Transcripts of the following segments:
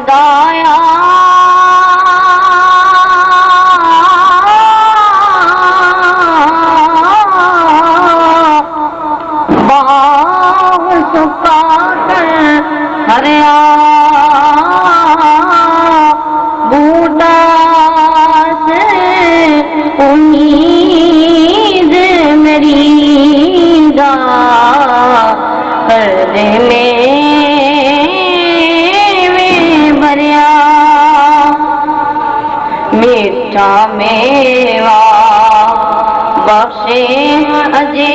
خدایا باغ سکا کر ہریا بوٹا سے امید میری دا کر دے میں بھریا میٹھا میوا بخشے اجے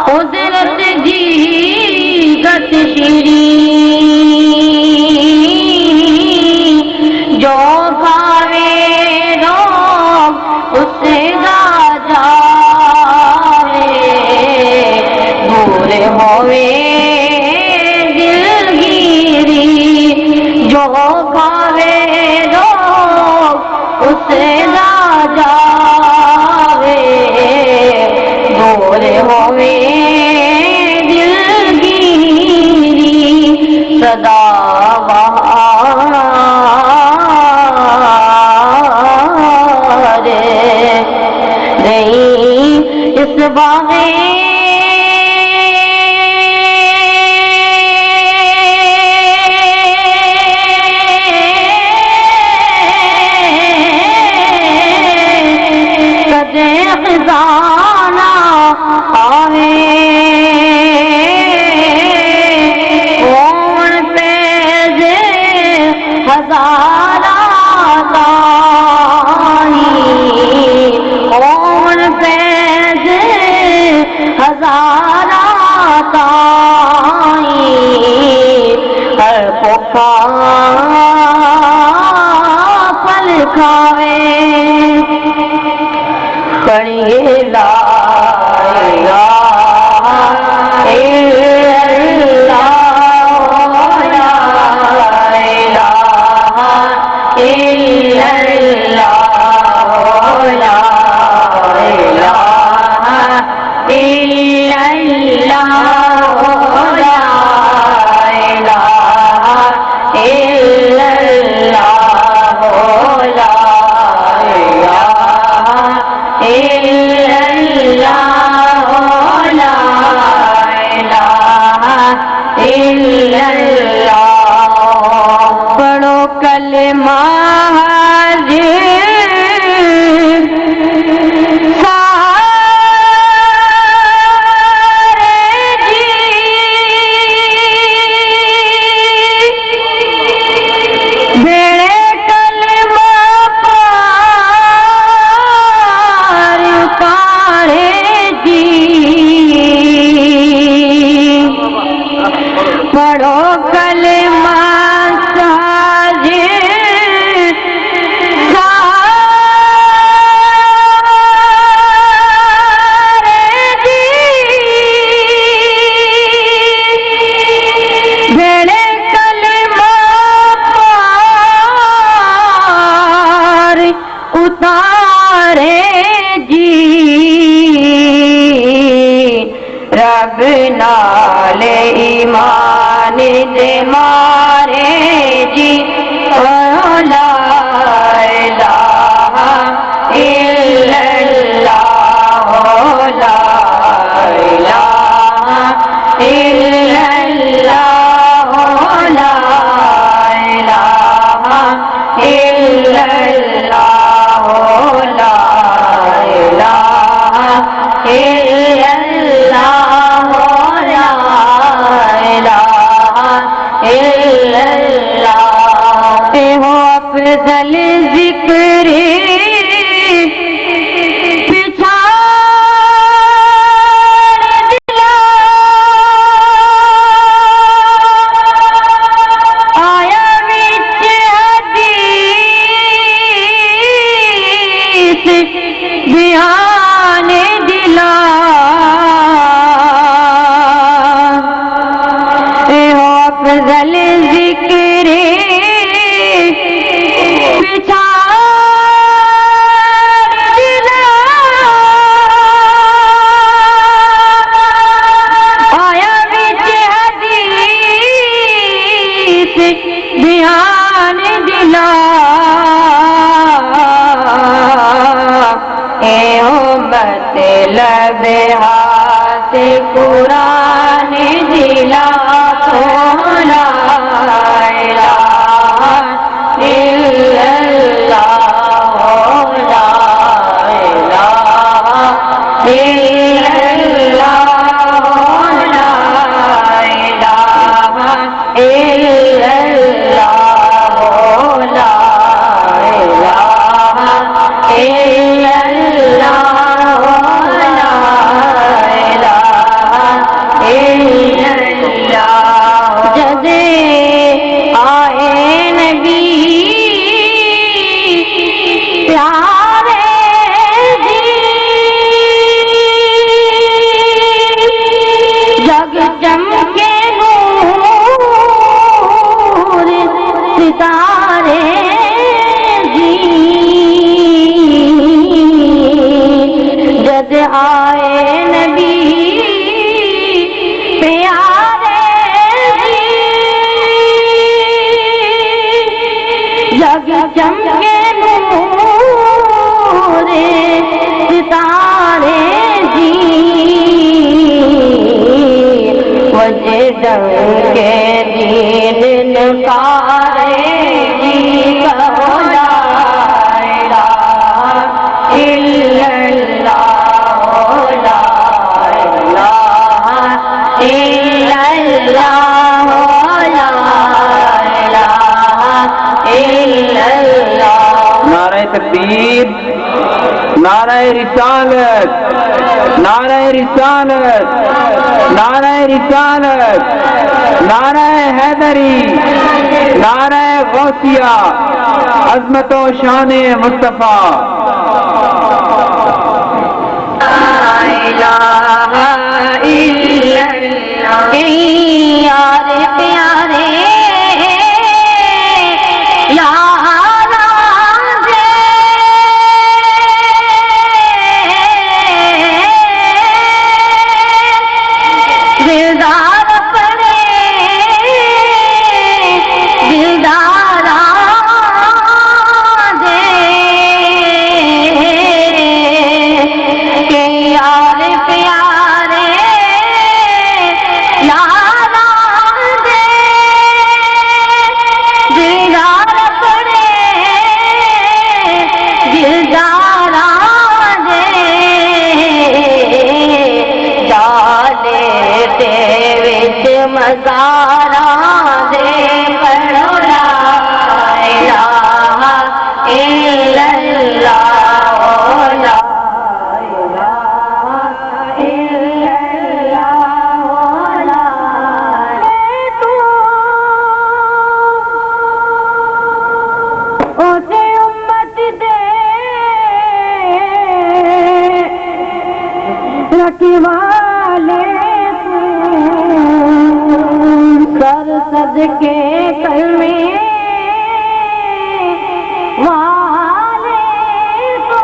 قدرت جی گت شری جو کھاوے روگ اس دا جاوے دور ہوئے دلگیری جو کھاوے روگ اس دا جاوے دور ہوئے صدا بہار نہیں اس باغے کدے خزانہ آوے ہزارہ تائی کون فیض ہزارہ تائی ہر پوکھا پھل کھاوے کڑی لا الہ پڑھو کلمہ پڑھو کلمہ رب نال ایمان دے مارے جی لا الہ الا اللہ لا الہ الا اللہ لا الہ الا اللہ لا الہ الا افضل ذکر پچھاڑ دلا آیا وچ حدیث بیان دلا افضل ذکر پچھاڑ بیہات قرآن دلا تو لا الہ الا اللہ لا الہ الا اللہ لا الہ الا اللہ لا الہ الا اللہ لا الہ الا اللہ جب آئے نبی پیارے جی جگ چمکے نور ستارے جی جد آئے نبی پیارے جی جگ چمکے نور ستارے جی وجہ ڈنگ کے دین نکارے جی کہو لا الہ الا اللہ لا الہ الا اللہ لا الہ الا اللہ نعرہ تکبیر، نعرہ رسالت، نعرہ رسالت، نعرہ رسالت، نعرہ حیدری، نعرہ غوثیہ، عظمت و شان مصطفیٰ. لا الہ الا اللہ یار پیارے دلدار پڑے دلدار دے کہ یار پیارے لالا دے دلدار پڑے دلدار دے ڈالے وچ مزاراں دے پڑھو لا الہ الا اللہ لا الہ الا اللہ لا اسے امت دے رکھوالے سر صدقے کلمے والے کو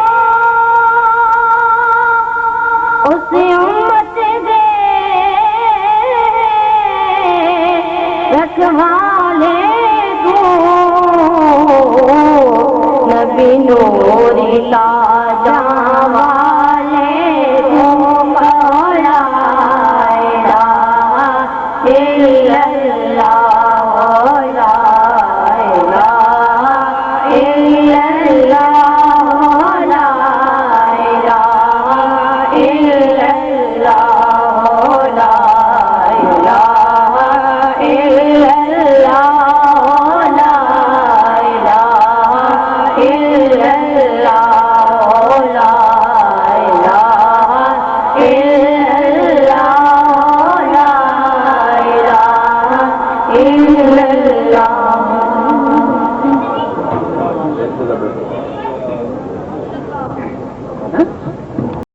اس امت دے رکھوالے کو نبی نور لا